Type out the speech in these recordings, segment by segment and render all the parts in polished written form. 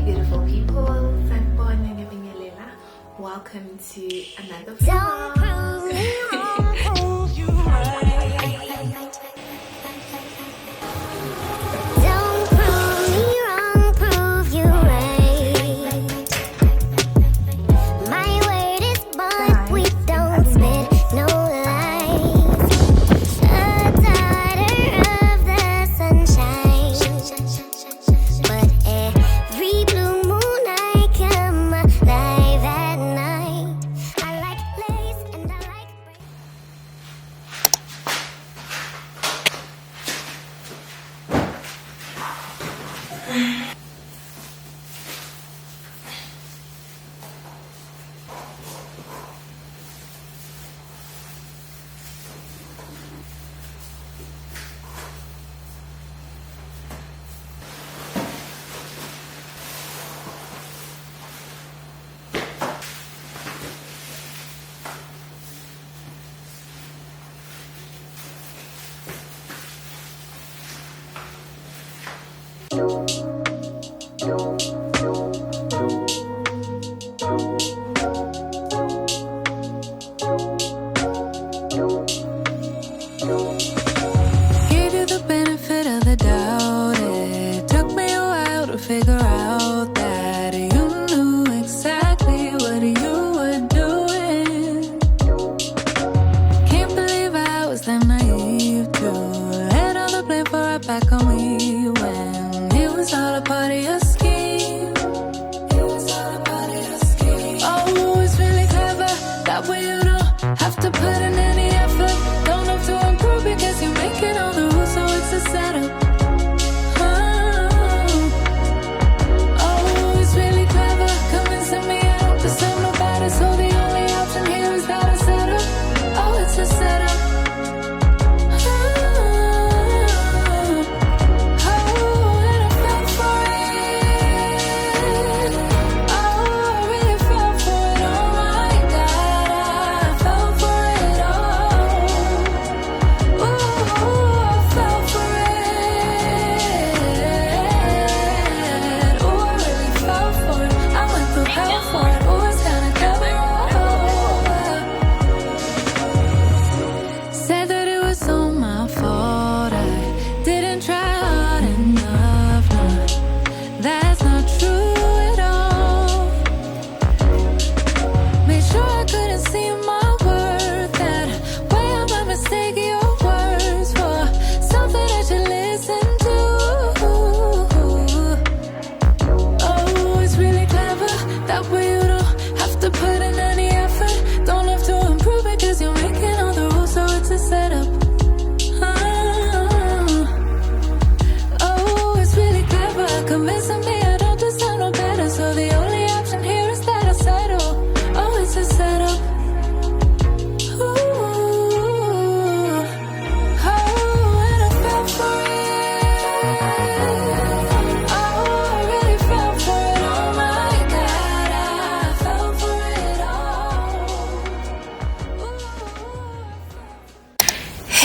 beautiful people, welcome to another vlog.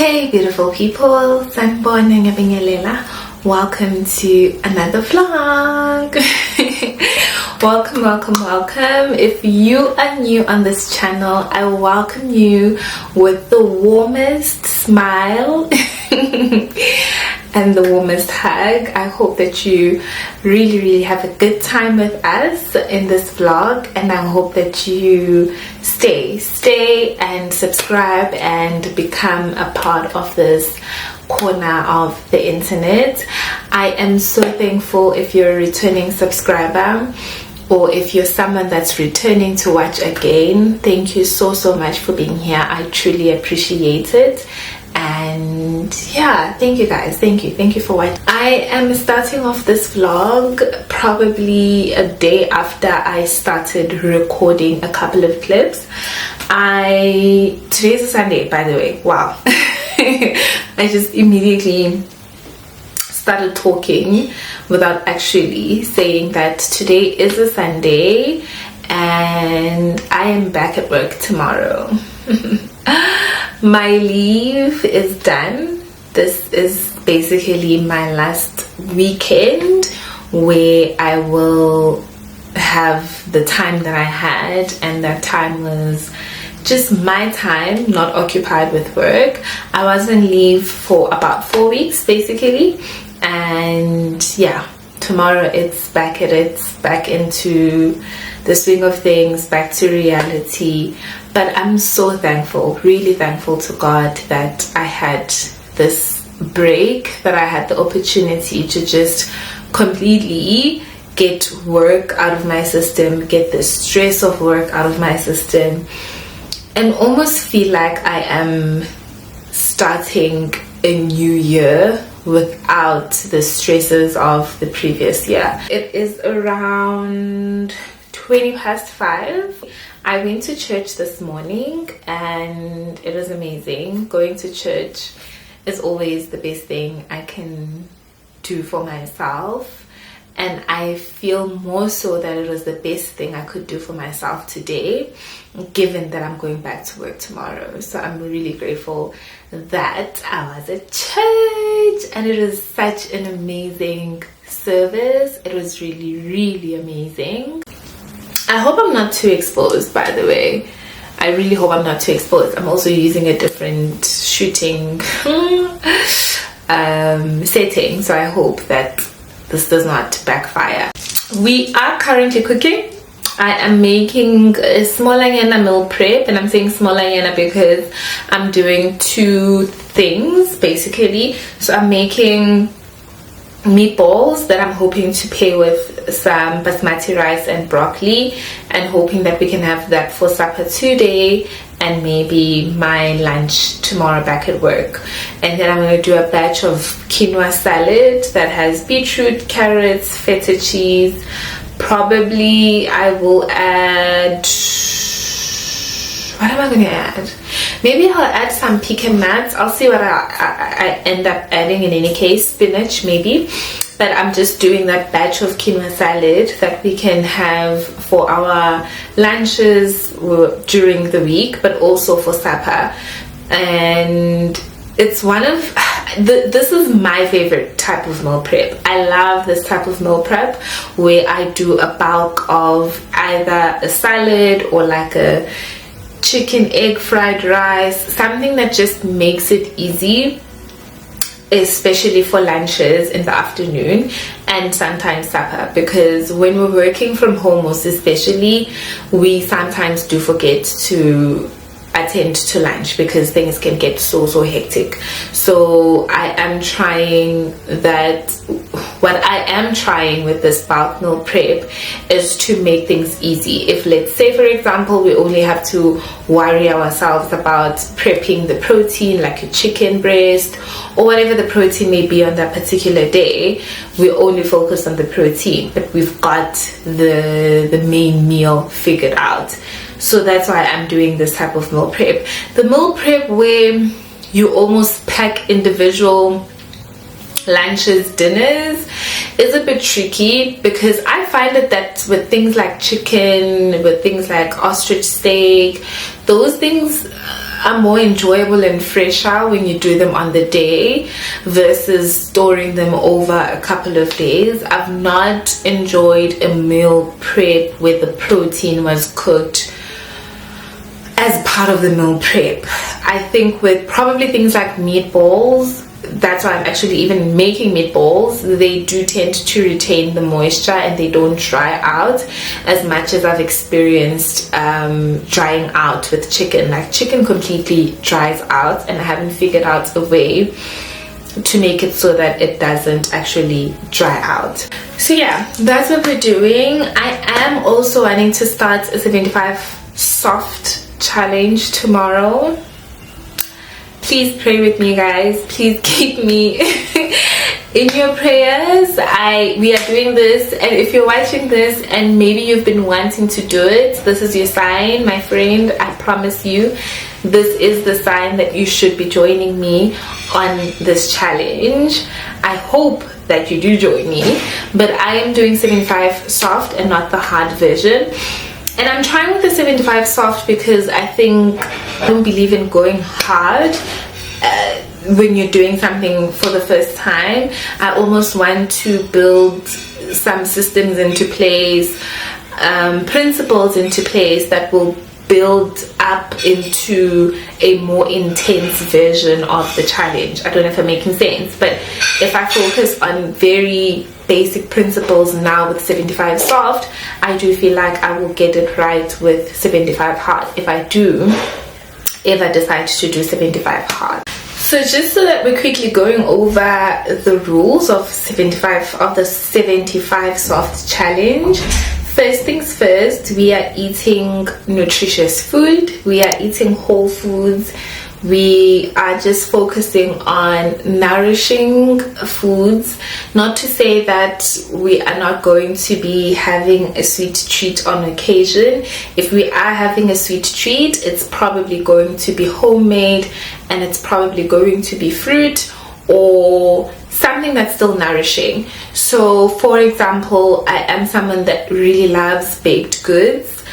Hey beautiful people, welcome to another vlog. welcome. If you are new on this channel, I welcome you with the warmest smile and the warmest hug. I hope that you really have a good time with us in this vlog, and I hope that you stay and subscribe and become a part of this corner of the internet. I am so thankful if you're a returning subscriber, or if you're someone that's returning to watch again. Thank you so much for being here. I truly appreciate it. And yeah, thank you guys, thank you for watching. I am starting off this vlog probably a day after I started recording a couple of clips. Today's a Sunday, by the way. Wow. I just immediately started talking without actually saying that today is a Sunday and I am back at work tomorrow. My leave is done. This is basically my last weekend where I will have the time that I had, and that time was just my time, not occupied with work. I was on leave for about 4 weeks basically, and yeah, tomorrow it's back at it, back into the swing of things, back to reality. But I'm so thankful, really thankful to God that I had this break, that I had the opportunity to just completely get work out of my system, get the stress of work out of my system, and almost feel like I am starting a new year without the stresses of the previous year. It is around 5:20. I went to church this morning and it was amazing. Going to church is always the best thing I can do for myself, and I feel more so that it was the best thing I could do for myself today, given that I'm going back to work tomorrow. So I'm really grateful that I was at church, and it was such an amazing service. It was really, really amazing. I hope I'm not too exposed, by the way. I really hope I'm not too exposed. I'm also using a different shooting setting, so I hope that this does not backfire. We are currently cooking. I am making a small Ayanda meal prep, and I'm saying small Ayanda because I'm doing two things basically. So I'm making meatballs that I'm hoping to pair with some basmati rice and broccoli, and hoping that we can have that for supper today and maybe my lunch tomorrow back at work. And then I'm going to do a batch of quinoa salad that has beetroot, carrots, feta cheese. Probably I will add, what am I going to add? Maybe I'll add some pecan nuts. I'll see what I end up adding in any case. Spinach maybe. But I'm just doing that batch of quinoa salad that we can have for our lunches during the week, but also for supper. And it's one of this is my favorite type of meal prep. I love this type of meal prep where I do a bulk of either a salad or like a chicken egg fried rice, something that just makes it easy, especially for lunches in the afternoon and sometimes supper, because when we're working from home, most especially, we sometimes do forget to attend to lunch because things can get so hectic. So I am trying that. What I am trying with this bulk meal prep is to make things easy. If, let's say for example, we only have to worry ourselves about prepping the protein, like a chicken breast or whatever the protein may be on that particular day, we only focus on the protein, but we've got the main meal figured out. So that's why I'm doing this type of meal prep. The meal prep where you almost pack individual lunches, dinners, is a bit tricky, because I find that with things like chicken, with things like ostrich steak, those things are more enjoyable and fresher when you do them on the day versus storing them over a couple of days. I've not enjoyed a meal prep where the protein was cooked as part of the meal prep. I think with probably things like meatballs, that's why I'm actually even making meatballs, they do tend to retain the moisture and they don't dry out as much as I've experienced drying out with chicken. Like chicken completely dries out, and I haven't figured out a way to make it so that it doesn't actually dry out. So yeah, that's what we're doing. I am also wanting to start a 75 soft challenge tomorrow. Please pray with me, guys. Please keep me in your prayers. We are doing this, and if you're watching this and maybe you've been wanting to do it, this is your sign, my friend. I promise you, this is the sign that you should be joining me on this challenge. I hope that you do join me, but I am doing 75 soft and not the hard version. And I'm trying with the 75 soft because I don't believe in going hard when you're doing something for the first time. I almost want to build some systems into place, principles into place that will build up into a more intense version of the challenge. I don't know if I'm making sense, but if I focus on very basic principles now with 75 soft, I do feel like I will get it right with 75 hard if I decide to do 75 hard. So just so that we're quickly going over the rules of the 75 soft challenge. First things first, we are eating nutritious food, we are eating whole foods, we are just focusing on nourishing foods. Not to say that we are not going to be having a sweet treat on occasion. If we are having a sweet treat, it's probably going to be homemade, and it's probably going to be fruit or something that's still nourishing. So for example, I am someone that really loves baked goods.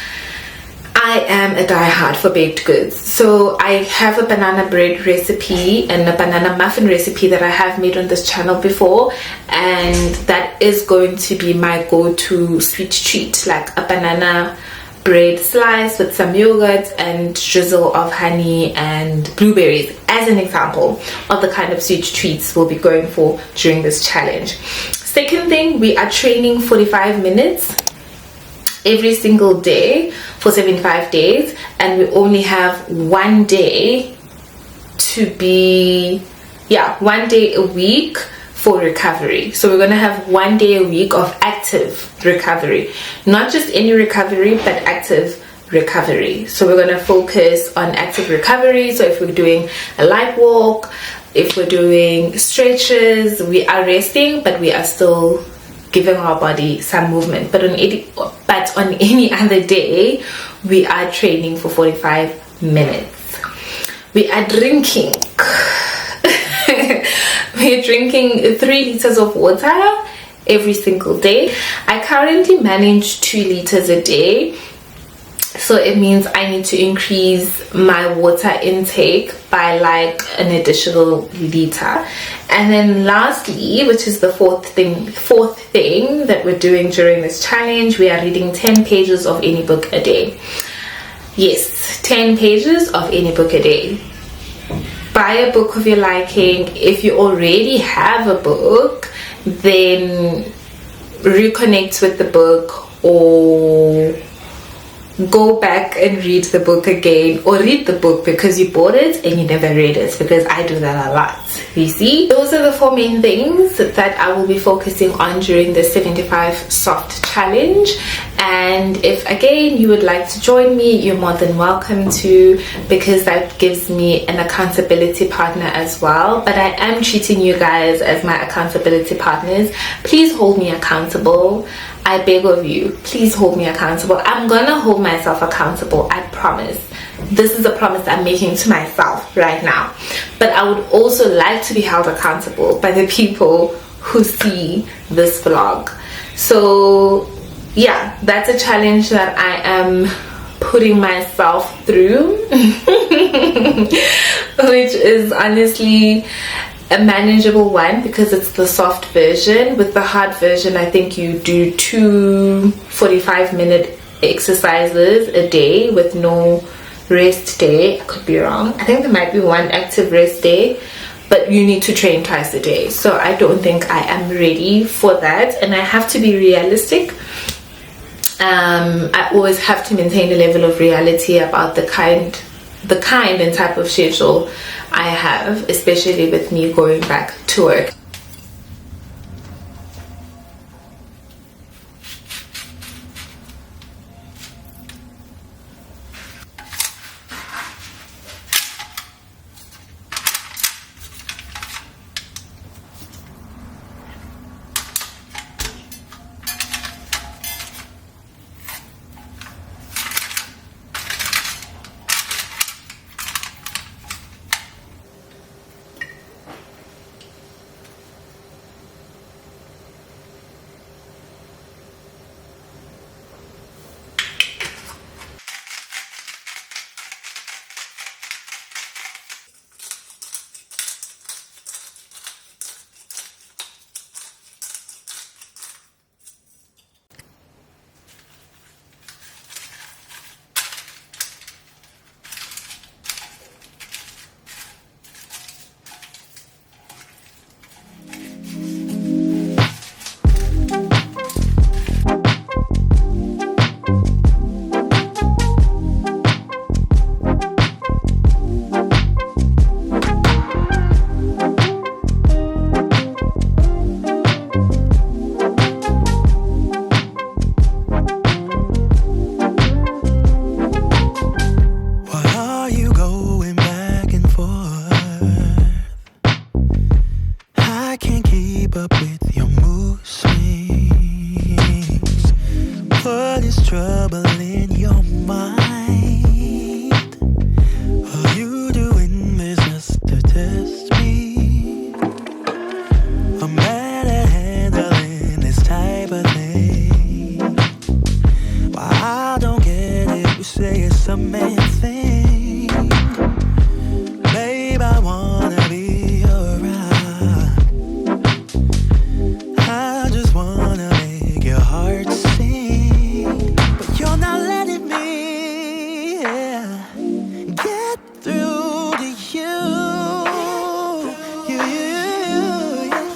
I am a diehard for baked goods. So I have a banana bread recipe and a banana muffin recipe that I have made on this channel before, and that is going to be my go-to sweet treat, like a banana bread slice with some yogurt and drizzle of honey and blueberries, as an example of the kind of sweet treats we'll be going for during this challenge. Second thing, we are training 45 minutes every single day for 75 days, and we only have one day a week for recovery. So we're going to have 1 day a week of active recovery, not just any recovery, but active recovery. So we're going to focus on active recovery. So if we're doing a light walk, if we're doing stretches, we are resting, but we are still giving our body some movement. But on any other day, we are training for 45 minutes. We are drinking. We're drinking 3 liters of water every single day. I currently manage 2 liters a day, so it means I need to increase my water intake by like an additional liter. And then lastly, which is the fourth thing that we're doing during this challenge, we are reading 10 pages of any book a day. Yes, 10 pages of any book a day. Buy a book of your liking. If you already have a book, then reconnect with the book, or go back and read the book again, or read the book because you bought it and you never read it, because I do that a lot. You see, those are the 4 main things that I will be focusing on during the 75 soft challenge. And if again you would like to join me, you're more than welcome to, because that gives me an accountability partner as well. But I am treating you guys as my accountability partners. Please hold me accountable. I beg of you, please hold me accountable. I'm gonna hold myself accountable, I promise. This is a promise I'm making to myself right now. But I would also like to be held accountable by the people who see this vlog. So yeah, that's a challenge that I am putting myself through, which is honestly a manageable one because it's the soft version. With the hard version, I think you do 2 45-minute exercises a day with no rest day. I could be wrong. I think there might be 1 active rest day, but you need to train twice a day. So I don't think I am ready for that, and I have to be realistic. I always have to maintain a level of reality about the kind and type of schedule I have, especially with me going back to work. is trouble in your mind? Are you doing business to test me? I'm bad at handling this type of thing. Why I don't get it, you say it's a man thing. Babe, I wanna be around. I just wanna make your heart sing, but you're not letting me get through to you.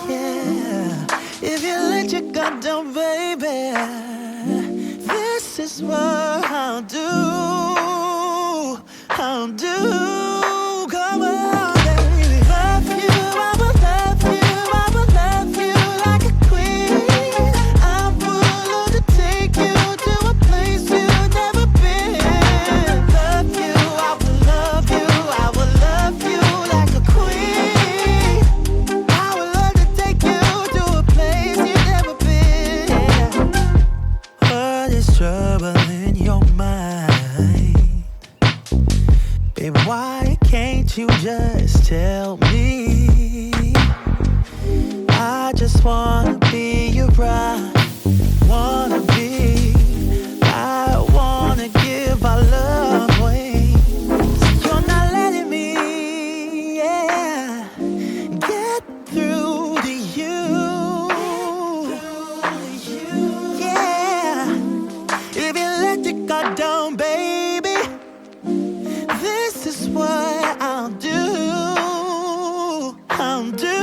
Yeah. If you let your guard down, baby, this is what I'll do. I'll do. Come on, baby. Love you, I will love you, I will love you like a queen. I'm willing to take you to a place you've never been. Love you, I will love you, I will love you like a queen. I would love to take you to a place you've never been. What is trouble in your mind? Babe, why can't you just tell me? I just wanna be your bride. Wanna be. I wanna give our love away. You're not letting me, get through to you. Yeah. If you let your guard down, baby, this is what I'll do. I'll do.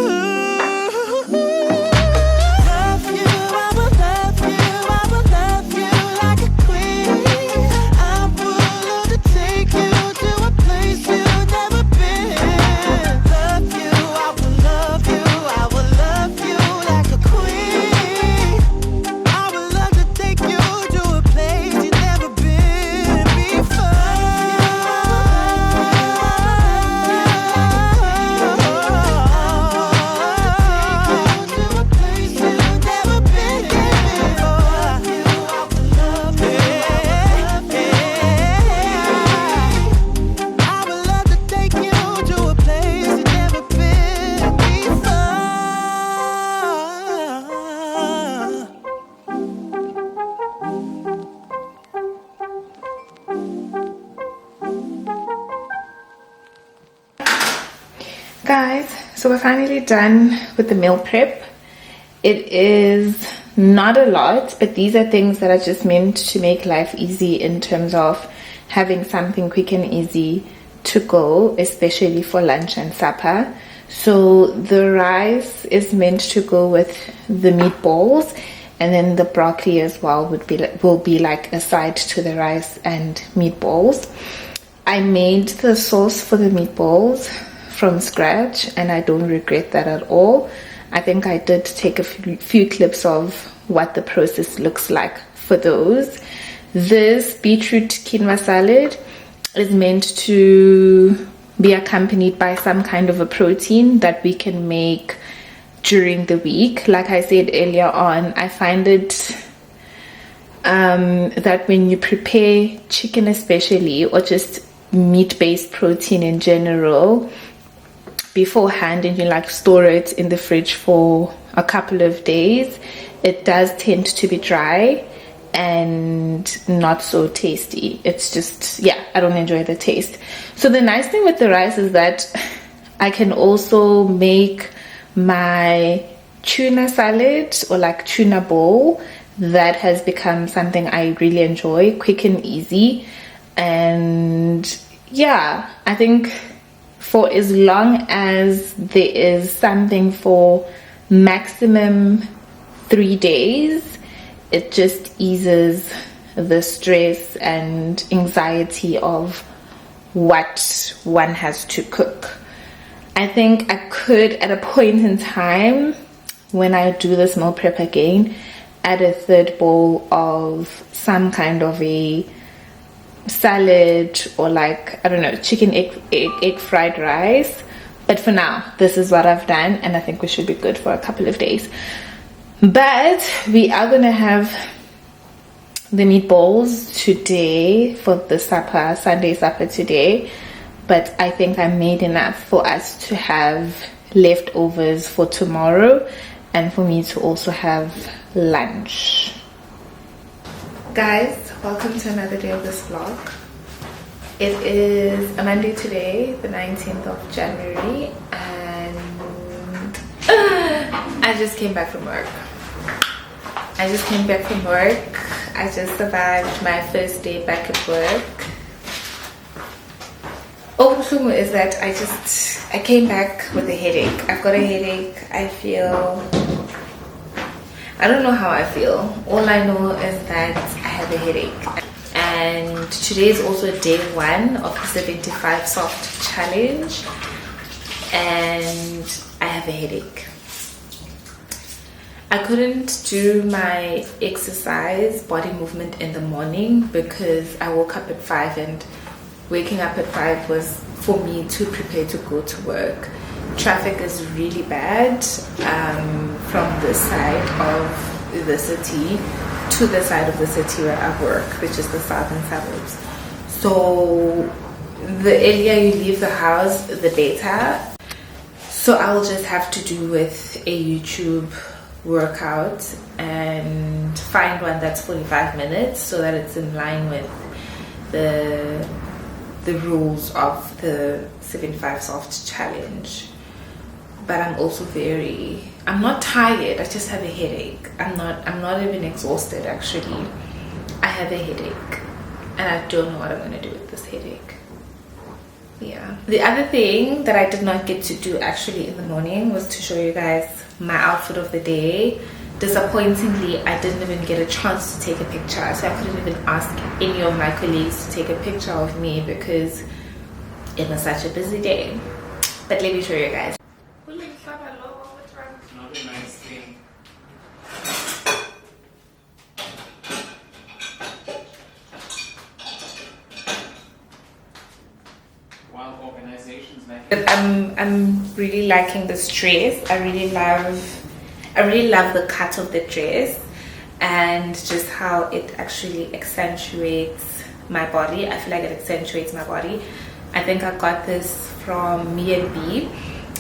Love you, I will love you, I will love you like a queen. I'm willing to take you to a place you've never been. Love you, I will love you, I will love you like a queen. I would love to take you to a place you've never been before. Guys, so we're finally done with the meal prep. It is not a lot, but these are things that are just meant to make life easy in terms of having something quick and easy to go, especially for lunch and supper. So the rice is meant to go with the meatballs, and then the broccoli as well will be like a side to the rice and meatballs. I made the sauce for the meatballs from scratch, and I don't regret that at all. I think I did take a few clips of what the process looks like for those. This beetroot quinoa salad is meant to be accompanied by some kind of a protein that we can make during the week. Like I said earlier on, I find it that when you prepare chicken especially, or just meat-based protein in general, beforehand, and you like store it in the fridge for a couple of days, it does tend to be dry and not so tasty. It's just, yeah, I don't enjoy the taste. So the nice thing with the rice is that I can also make my tuna salad or like tuna bowl. That has become something I really enjoy, quick and easy. And yeah, I think for as long as there is something for maximum 3 days, it just eases the stress and anxiety of what one has to cook. I think I could, at a point in time, when I do this meal prep again, add a third bowl of some kind of a salad, or like, I don't know, chicken egg fried rice. But for now, this is what I've done, and I think we should be good for a couple of days. But we are gonna have the meatballs today for the supper, Sunday supper today, but I think I made enough for us to have leftovers for tomorrow and for me to also have lunch. Guys, welcome to another day of this vlog. It is a Monday today, the 19th of January, and I just came back from work. I just survived my first day back at work. Overflow is that I came back with a headache. I've got a headache. I don't know how I feel. All I know is that I have a headache. And today is also day 1 of the 75 soft challenge, and I have a headache. I couldn't do my exercise body movement in the morning because I woke up at 5, and waking up at 5 was for me to prepare to go to work. Traffic is really bad from this side of the city to the side of the city where I work, which is the southern suburbs. So the earlier you leave the house, the better. So I'll just have to do with a YouTube workout and find one that's 45 minutes so that it's in line with the rules of the 75 soft challenge. But I'm also I'm not tired, I just have a headache. I'm not even exhausted actually. I have a headache and I don't know what I'm gonna do with this headache. Yeah. The other thing that I did not get to do actually in the morning was to show you guys my outfit of the day. Disappointingly, I didn't even get a chance to take a picture, so I couldn't even ask any of my colleagues to take a picture of me because it was such a busy day. But let me show you guys. Not a nice thing. While organizations like I'm really liking this dress. I really love the cut of the dress and just how it actually accentuates my body. I feel like it accentuates my body. I think I got this from Me&B.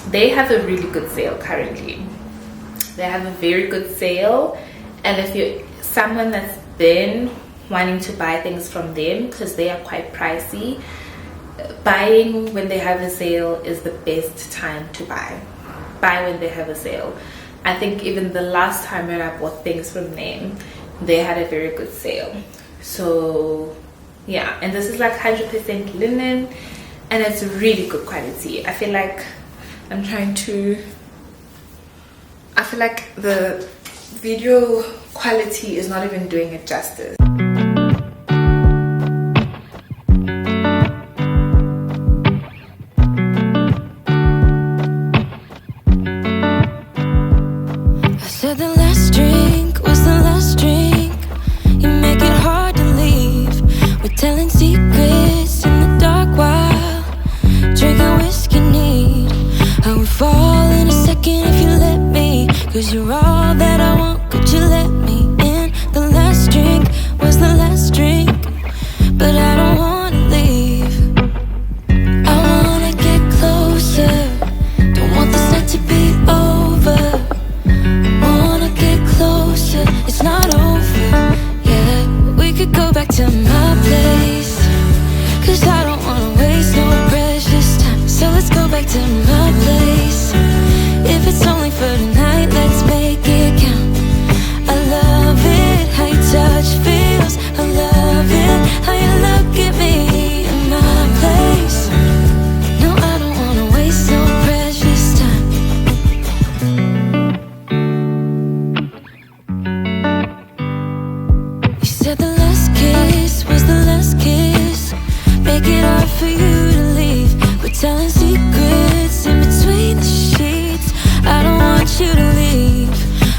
They have a really good sale currently. They have a very good sale, and if you're someone that's been wanting to buy things from them because they are quite pricey, buying when they have a sale is the best time to buy when they have a sale. I think even the last time when I bought things from them, they had a very good sale. So yeah, and this is like 100% linen and it's really good quality. I feel like the video quality is not even doing it justice. I said the last drink was the last drink. You make it hard to leave. We're telling secrets in the dark while drinking whiskey neat. I would fall in a second if you let me, 'cause you're all that I want. Could you let me in? The last drink was the last drink, but I don't wanna leave. I wanna get closer. Don't want this night to be over. Wanna get closer. It's not over yet. We could go back to my place, 'cause I don't wanna waste no precious time. So let's go back to my place. If it's only for tonight, let's make it count. I love it, how your touch feels. I love it, how you look at me in my place. No, I don't wanna waste no precious time. You said the last kiss was the last kiss. Make it hard for you to leave. We're telling secrets in between the sheets. I don't want you to leave.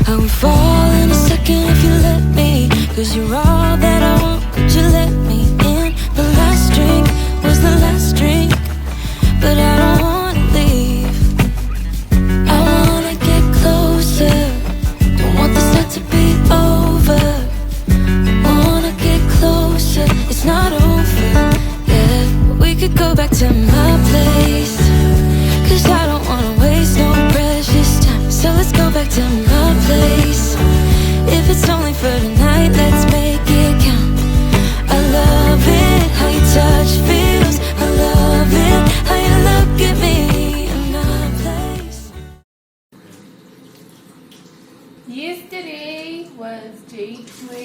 I would fall in a second if you let me, 'cause you're all that I want. Could you let me in? The last drink was the last drink, but I don't wanna leave. I wanna get closer. Don't want this night to be over. Wanna get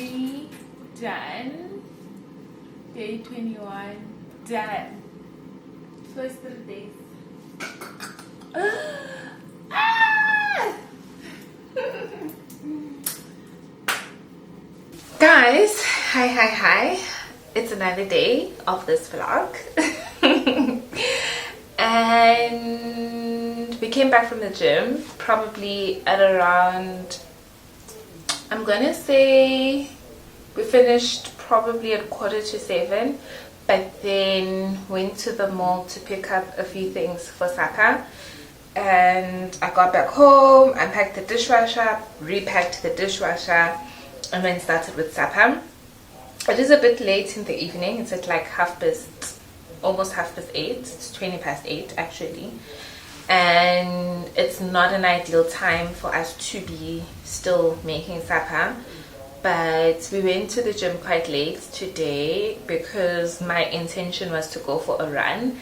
23 done. Day 21 done. First 3 days. Ah! Guys, hi. It's another day of this vlog. And we came back from the gym probably at around, I'm gonna say we finished probably at 6:45, but then went to the mall to pick up a few things for supper. And I got back home, unpacked the dishwasher, repacked the dishwasher, and then started with supper. It is a bit late in the evening. It's at like almost 8:30. It's 8:20 actually, and it's not an ideal time for us to be still making supper. But we went to the gym quite late today because my intention was to go for a run,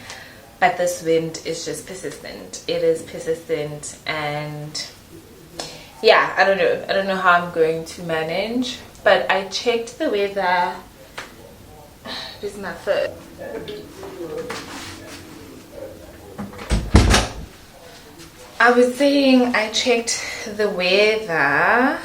but this wind is just persistent. It is persistent, and yeah, I don't know how I'm going to manage. But I checked the weather. This is my foot. I was saying I checked the weather,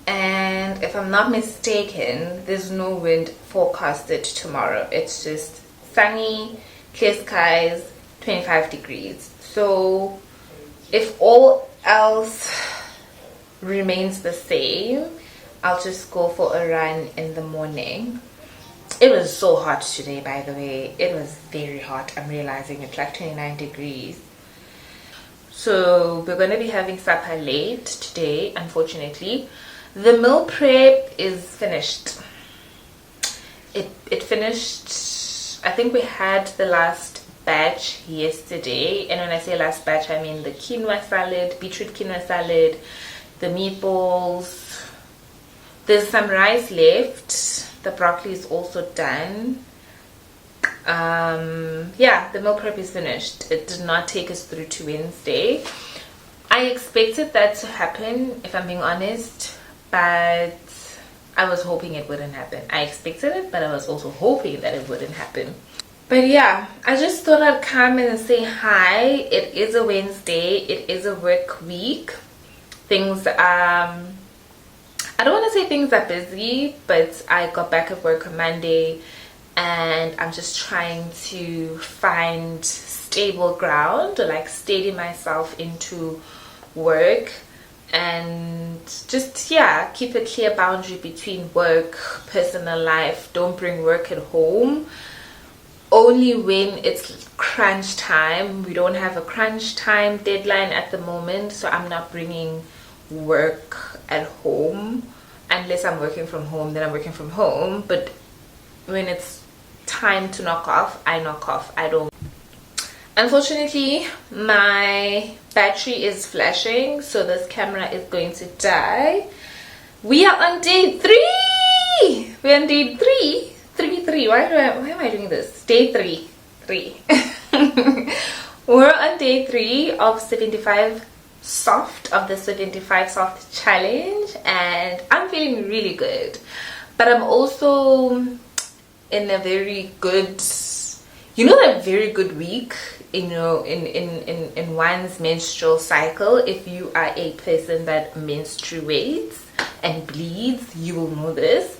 and if I'm not mistaken, there's no wind forecasted tomorrow. It's just sunny, clear skies, 25 degrees. So if all else remains the same, I'll just go for a run in the morning. It was so hot today, by the way. It was very hot. I'm realizing it's like 29 degrees. So we're going to be having supper late today, unfortunately. The meal prep is finished. It finished. I think we had the last batch yesterday. And when I say last batch, I mean the quinoa salad, beetroot quinoa salad, the meatballs. There's some rice left. The broccoli is also done. Yeah, the meal prep is finished. It did not take us through to Wednesday. I expected that to happen, if I'm being honest, but I was hoping it wouldn't happen. I expected it, but I was also hoping that it wouldn't happen. But yeah, I just thought I'd come in and say hi. It is a Wednesday. It is a work week. Things I don't want to say things are busy, but I got back at work on Monday, and I'm just trying to find stable ground, or like steady myself into work, and just, yeah, keep a clear boundary between work, personal life. Don't bring work at home. Only when it's crunch time. We don't have a crunch time deadline at the moment, so I'm not bringing work at home. Unless I'm working from home, then I'm working from home. But when it's time to knock off, I knock off. I don't. Unfortunately, my battery is flashing, so this camera is going to die. We are on day 3. We're on day 3. 3. Why am I doing this? Day 3. We're on day 3 of 75 soft, of the 75 soft challenge, and I'm feeling really good. But I'm also in a very good, a very good week, in one's menstrual cycle. If you are a person that menstruates and bleeds, you will know this.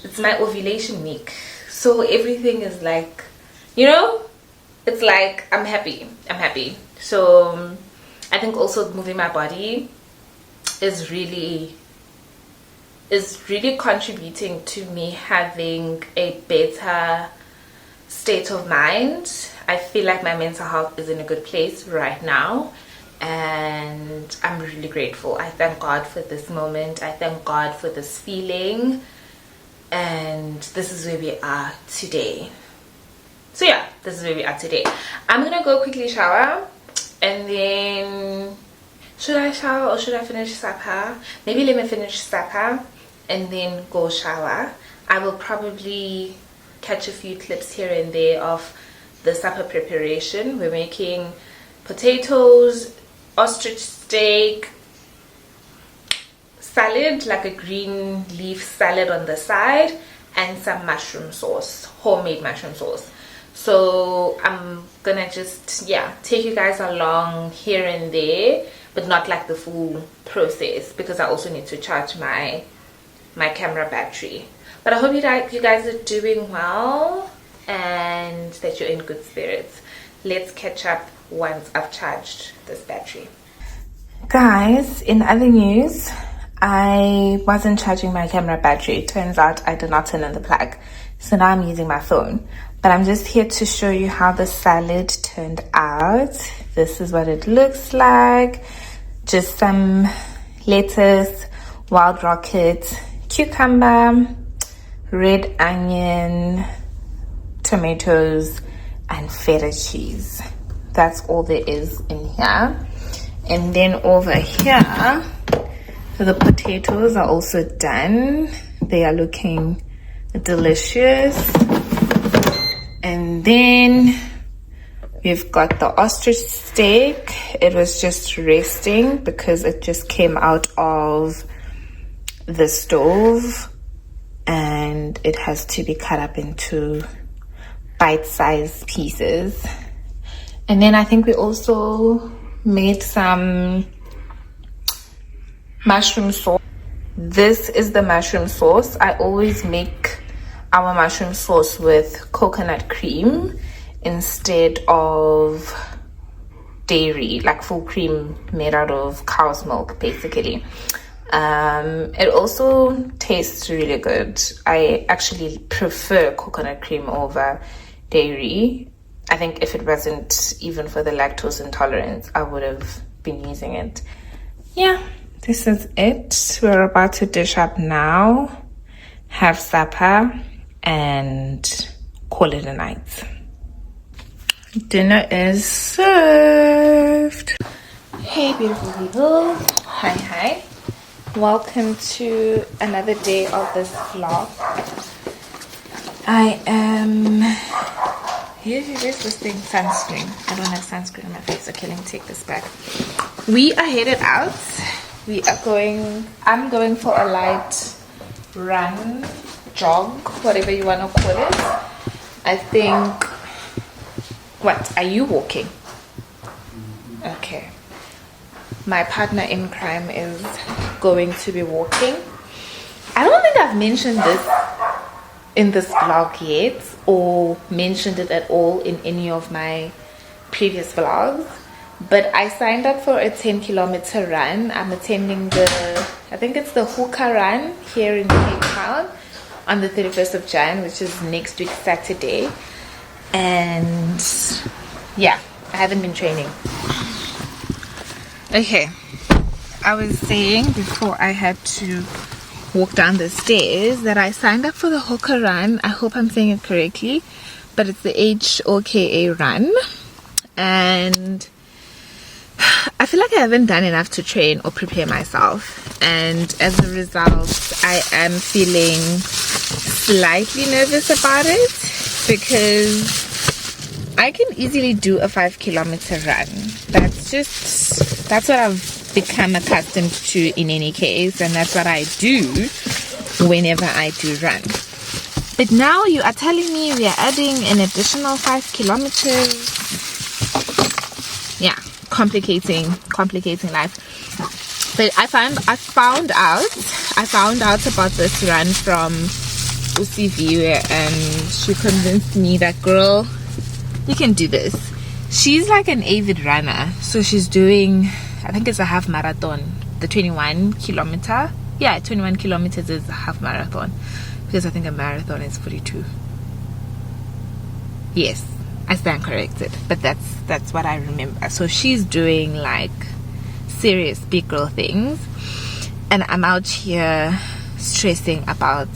It's my ovulation week, so everything is like, it's like I'm happy. So I think also moving my body is really contributing to me having a better state of mind. I feel like my mental health is in a good place right now, and I'm really grateful. I thank God for this moment. I thank God for this feeling, and this is where we are today. So yeah, this is where we are today. I'm gonna go quickly shower, and then should I shower or should I finish supper? Maybe let me finish supper and then go shower. I will probably catch a few clips here and there of the supper preparation. We're making potatoes, ostrich steak, salad, like a green leaf salad on the side, and some mushroom sauce, homemade mushroom sauce. So I'm gonna just take you guys along here and there, but not like the full process, because I also need to charge my camera battery. But I hope you guys are doing well and that you're in good spirits. Let's catch up once I've charged this battery. Guys, in other news, I wasn't charging my camera battery. Turns out I did not turn on the plug, so now I'm using my phone. But I'm just here to show you how the salad turned out. This is what it looks like. Just some lettuce, wild rocket, cucumber, red onion, tomatoes, and feta cheese. That's all there is in here. And then over here, the potatoes are also done. They are looking delicious. And then we've got the ostrich steak. It was just resting because it just came out of the stove, and it has to be cut up into bite-sized pieces. And then I think we also made some mushroom sauce. This is the mushroom sauce. I always make our mushroom sauce with coconut cream instead of dairy, like full cream made out of cow's milk basically. It also tastes really good. I actually prefer coconut cream over dairy. I think if it wasn't even for the lactose intolerance, I would have been using it. Yeah, this is it. We're about to dish up now, have supper, and call it a night. Dinner is served. Hey beautiful people. Hi. Welcome to another day of this vlog. I am... Here's this thing, sunscreen. I don't have sunscreen on my face. Okay, let me take this back. We are headed out. I'm going for a light run, jog, whatever you want to call it. I think... What? Are you walking? Okay. My partner in crime is going to be walking. I don't think I've mentioned this in this vlog yet, or mentioned it at all in any of my previous vlogs, but I signed up for a 10-kilometer run. I'm attending I think it's the Hookah Run here in Cape Town on the 31st of Jan, which is next week Saturday. And yeah, I haven't been training. Okay, I was saying before I had to walk down the stairs that I signed up for the Hookah Run. I hope I'm saying it correctly, but it's the HOKA run, and I feel like I haven't done enough to train or prepare myself, and as a result I am feeling slightly nervous about it, because I can easily do a 5-kilometer run. That's what I've become accustomed to in any case, and that's what I do whenever I do run. But now you are telling me we are adding an additional 5 kilometers. Yeah, complicating life. But I found out about this run from Usiviwe, and she convinced me that, girl, you can do this. She's like an avid runner, so she's doing, I think it's a half marathon, the 21 kilometer. Yeah, 21 kilometers is a half marathon, because I think a marathon is 42. Yes, I stand corrected, but that's what I remember. So she's doing like serious big girl things, and I'm out here stressing about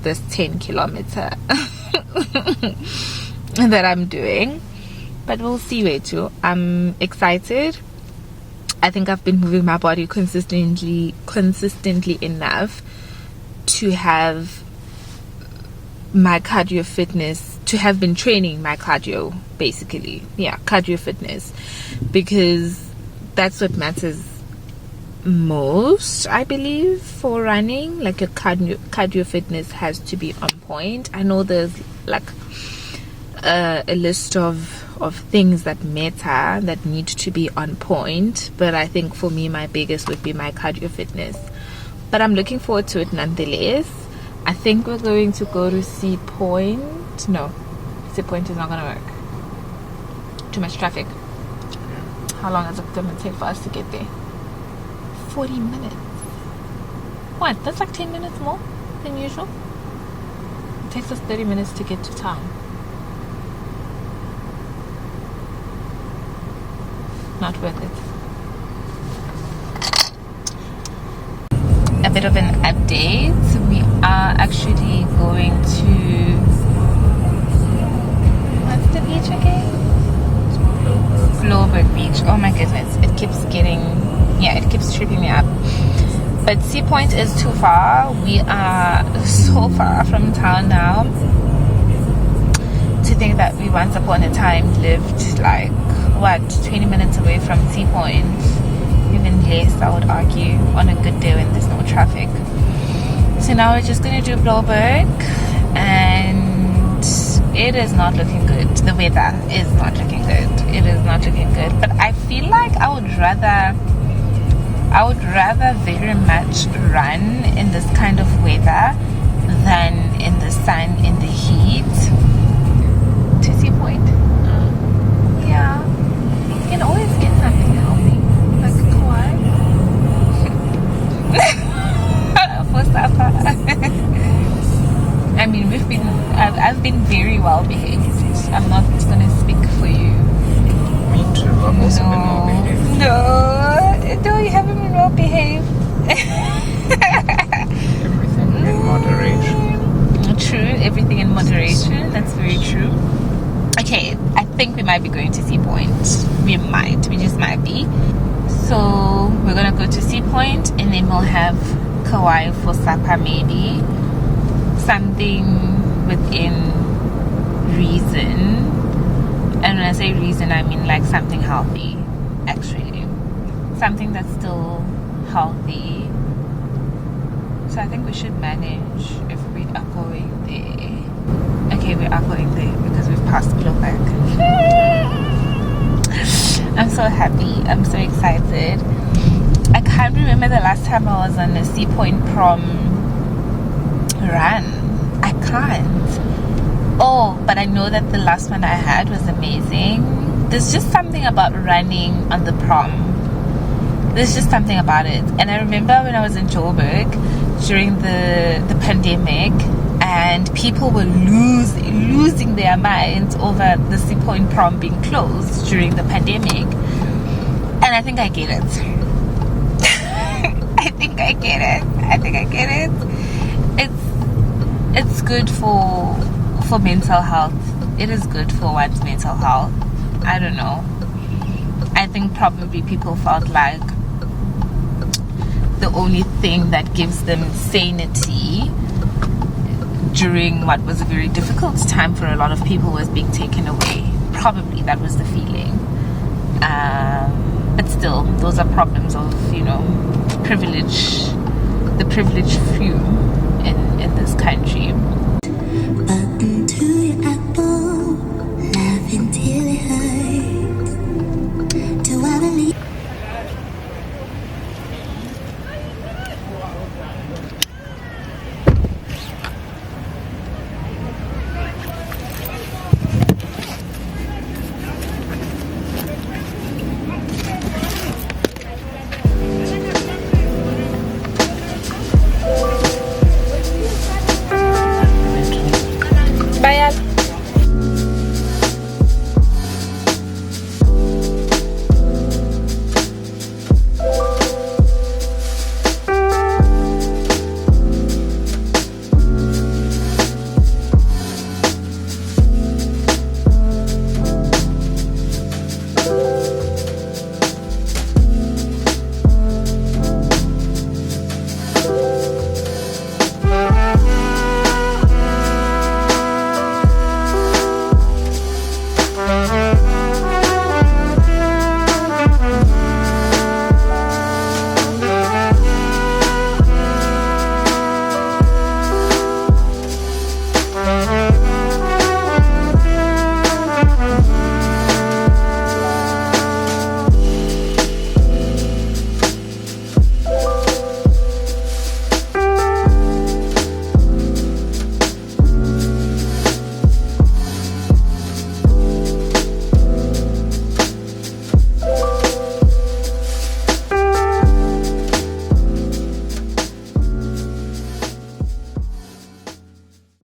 this 10 kilometer that I'm doing. But we'll see where to. I'm excited. I think I've been moving my body consistently enough to have my cardio fitness, to have been training my cardio, basically. Yeah, cardio fitness, because that's what matters most, I believe, for running. Like your cardio fitness has to be on point. I know there's like a list of things that matter, that need to be on point, but I think for me my biggest would be my cardio fitness. But I'm looking forward to it nonetheless. I think we're going to go to Sea Point. No, Sea Point is not going to work. Too much traffic. How long is it going to take for us to get there? 40 minutes. What? That's like 10 minutes more than usual. It takes us 30 minutes to get to town. Not worth it. A bit of an update. We are actually going to, what's the beach again? Glowberg Beach. Oh my goodness, it keeps tripping me up. But Sea Point is too far. We are so far from town now. To think that we once upon a time lived like 20 minutes away from Sea Point. Even less, I would argue, on a good day when there's no traffic. So now we're just going to do Blowberg, and it is not looking good. The weather is not looking good. It is not looking good. But I feel like I would rather very much run in this kind of weather than in the sun, in the heat. To Sea Point. Yeah. You can always get something healthy. Like Kauai. For supper. I mean, I've been very well behaved. I'm not gonna speak for you. Me too. I've also been well behaved. No, you haven't been well behaved. Everything in moderation. True, everything in moderation. That's very true. Okay, I think we might be going to Sea Point. We just might be. So we're gonna go to Sea Point, and then we'll have Kauai for supper, maybe. Something within reason. And when I say reason, I mean like something healthy, actually. Something that's still healthy. So I think we should manage if we are going there. Okay, we are going there because we've passed Blowberg. I'm so happy. I'm so excited. I can't remember the last time I was on a Sea Point prom run. I can't. Oh, but I know that the last one I had was amazing. There's just something about running on the prom. There's just something about it. And I remember when I was in Joburg during the pandemic, and people were losing their minds over the Sea Point prom being closed during the pandemic. And I think I get it. I think I get it. It's good for mental health. It is good for one's mental health. I don't know. I think probably people felt like the only thing that gives them sanity during what was a very difficult time for a lot of people was being taken away. Probably that was the feeling. But still, those are problems of, the privileged few in this country.